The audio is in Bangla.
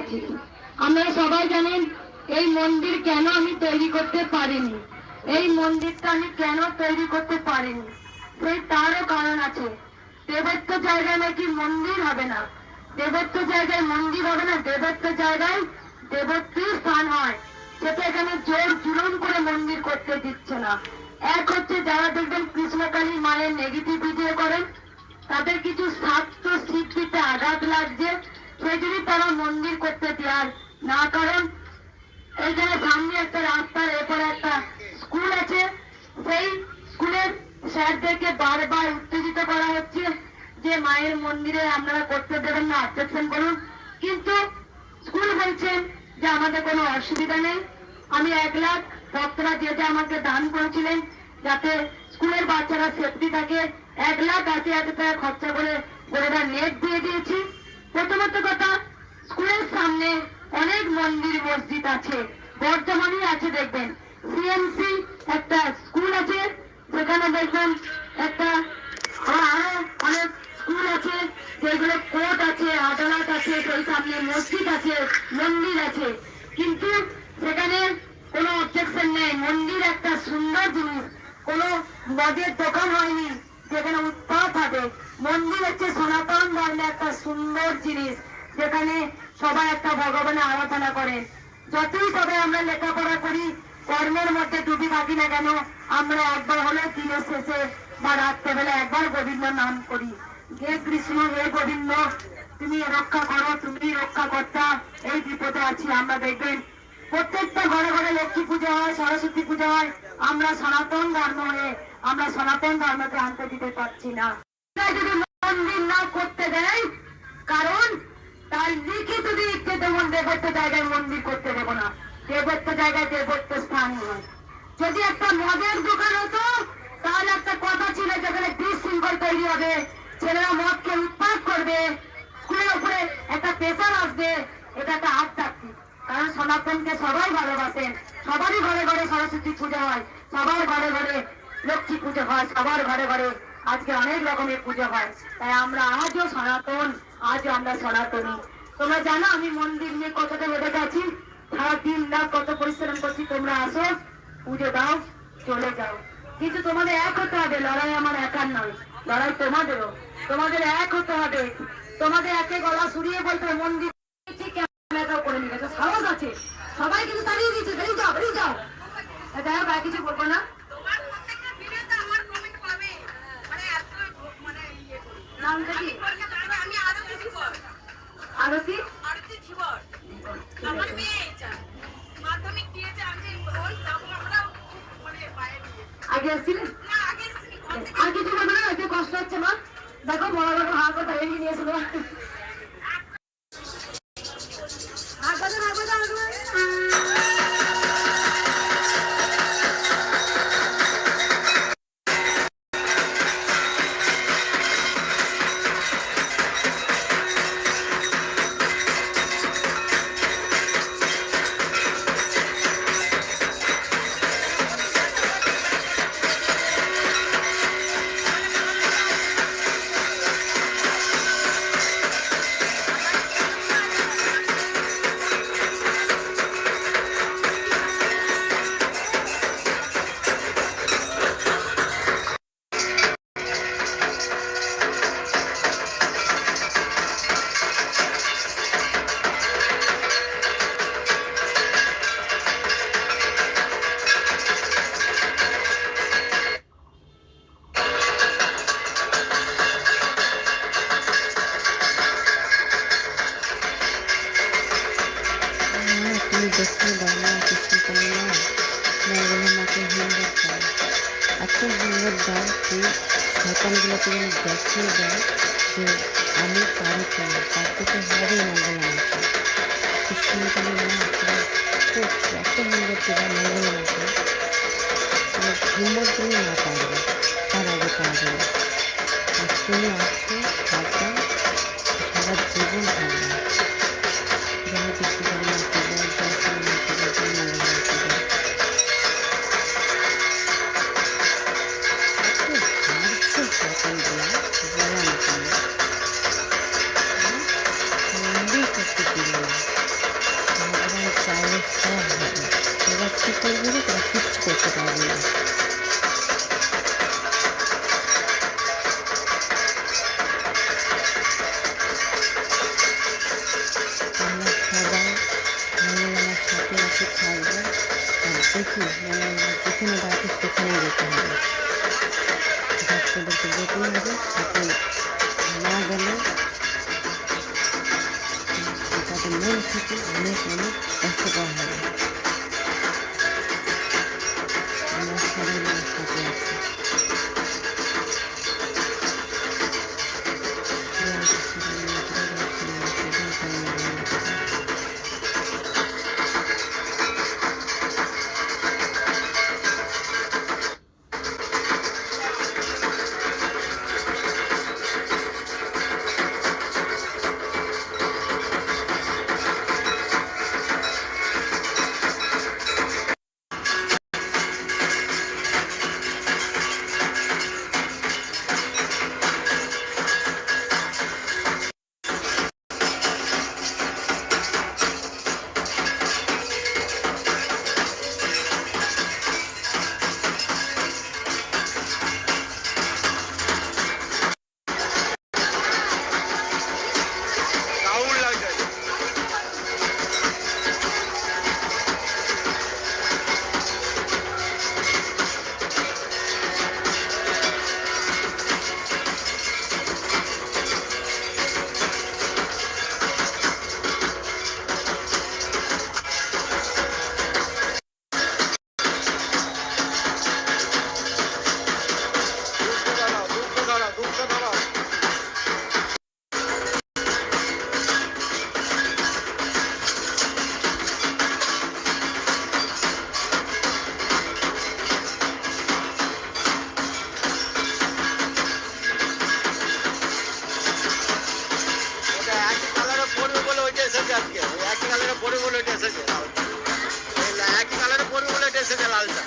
আছি। আপনারা সবাই জানেন এই মন্দির কেন আমি তৈরি করতে পারিনি, এই মন্দিরটা আমি কেন তৈরি করতে পারিনি, সেই তারও কারণ আছে। দেবত্ব জায়গায় নাকি মন্দির হবে না, দেবত্ব জায়গায় মন্দির হবে না, দেবত্ব জায়গায় দেবত্বের স্থান হয়, সেটা এখানে জোর জুলুম করে মন্দির করতে দিচ্ছে না। এক হচ্ছে যারা দেখবেন কৃষ্ণকালী মায়ের নেগেটিভ ভিডিও করেন, তাদের কিছু স্বার্থ স্বীকৃতিতে আঘাত লাগছে, সেই জন্য তারা মন্দির করতে দেওয়ার না করেন। এইখানে সামনে একটা রাস্তার এরপরে একটা স্কুল আছে, সেই স্কুলের স্যারদেরকে বারবার উত্তেজিত করা হচ্ছে যে মায়ের মন্দিরে আপনারা করতে দেবেন না, অবজেকশন করুন। কিন্তু স্কুল বলছেন যে আমাদের কোনো অসুবিধা নেই। আমি 1 লাখ ভক্তরা যেটা আমাকে দান করেছিলেন যাতে স্কুলের বাচ্চারা সেফটি থাকে, 1,80,000 টাকা খরচা করে গোটা নেট দিয়ে দিয়েছি। প্রথমত কথা, স্কুলের সামনে অনেক মন্দির মসজিদ আছে, বর্তমানে আছে দেখবেন সিএমসি একটা স্কুল আছে, সেখানে দেখবেন একটা আরো অনেক স্কুল আছে, যেগুলো কোর্ট আছে, আদালত আছে, সেই সামনে মসজিদ আছে, মন্দির আছে, কিন্তু সেখানে কোনো অবজেকশন নেই। মন্দির একটা সুন্দর জিনিস, কোনো মদের দোকান হয়নি যেখানে উৎপাত হবে। মন্দির হচ্ছে সনাতন ধর্মের একটা সুন্দর জিনিস, যেখানে সবাই একটা ভগবানের আরাধনা করেন। যতই তবে আমরা লেখাপড়া করি, কর্মের মধ্যে ডুবি থাকি না কেন, আমরা একবার হলে দিনের শেষে বা রাত্রেবেলা একবার গোবিন্দ নাম করি, হে কৃষ্ণ হে গোবিন্দ তুমি রক্ষা করো, তুমি রক্ষা কর্তা, এই বিপদে আছি। আমরা দেখবেন প্রত্যেকটা ঘরে ঘরে লক্ষ্মী পুজো হয়, সরস্বতী পুজো হয়, আমরা সনাতন ধর্ম হয়ে আমরা সনাতন ধর্মকে আনতে দিতে পারছি না। যদি মন্দির না করতে দেয়, কারণ তার লিখিত দিচ্ছে যেমন দেবত্ব জায়গায় মন্দির করতে দেবো না, দেবত্ব জায়গায় দেবত্ব স্থান নয়। যদি একটা মদের দোকান হতো তাহলে একটা কথা ছিল যেখানে বিশৃঙ্খল তৈরি হবে, ছেলেরা মদকে উৎপাদ করবে, স্কুলের উপরে একটা প্রেসার আসবে, এটা একটা হাত চাকরি। কারণ সনাতনকে সবাই ভালোবাসেন, সবারই ঘরে ঘরে সরস্বতী পুজো হয়, সবার ঘরে ঘরে লক্ষ্মী পুজো হয়, সবার ঘরে ঘরে আজকে অনেক রকমের পুজো হয়। তাই আমরা আজও সনাতন, আজও আমরা সনাতনী। তোমরা জানো আমি মন্দির নিয়ে কতটা লেগে গেছি, সারা দিন রাত কত পরিশ্রম করছি। তোমরা আসো, পুজো দাও, চলে যাও, কিন্তু তোমাদের এক হতে হবে। লড়াই আমার একার নয়, লড়াই তোমাদেরও। তোমাদের এক হতে হবে, তোমাদের একে গলা সুরিয়ে বলতে হবে মন্দির করে নিবে, সাহস আছে সবাই কিন্তু দাঁড়িয়ে দিচ্ছে, বেরিয়ে যাও বেরিয়ে যাও। যাই হোক আর কিছু বলবো না। নামটা কি? আরতি আগে আসছিলেন, আর কিছু বলবো না, একটু কষ্ট হচ্ছে মা। দেখো বড় বড় হাত করে ধরে নিয়েছিল। দেখতে বাংলা কিছু কন্যা বলে মাকে হিন্দর দাও, এত হিন্দর দাও কি শয়তানগুলোকে যেন দেখিয়ে দেয় যে আমি পারি কিনা, পারতে তো হবে না বলে আমাকে কৃষ্ণকালী মা খুব এত হিন্দর দেওয়া মঙ্গল মাকে হিন্দর দিলে না পারবে, তার আগে পারবে না। আর তুমি আছো থাকবা সারা জীবন থাকবে, যেন কৃষ্ণকালী মাকে মন্দির করতে দিল না। করতে পারবো না। আমরা সবাই মঙ্গলমার সাথে আছে থাকবো। আর দেখি মঙ্গলমার যেখানে ডাকে সেখানেই যেতে হবে, ভক্তদেরকে যেতেই হবে। সাথে না গেলে তাদের মন থেকে অনেক অনেক কষ্ট পাওয়া হবে। আমরা সবাই মার সাথে আছি। একই কালারে পড়বে বলে এটা এসেছে লালটা।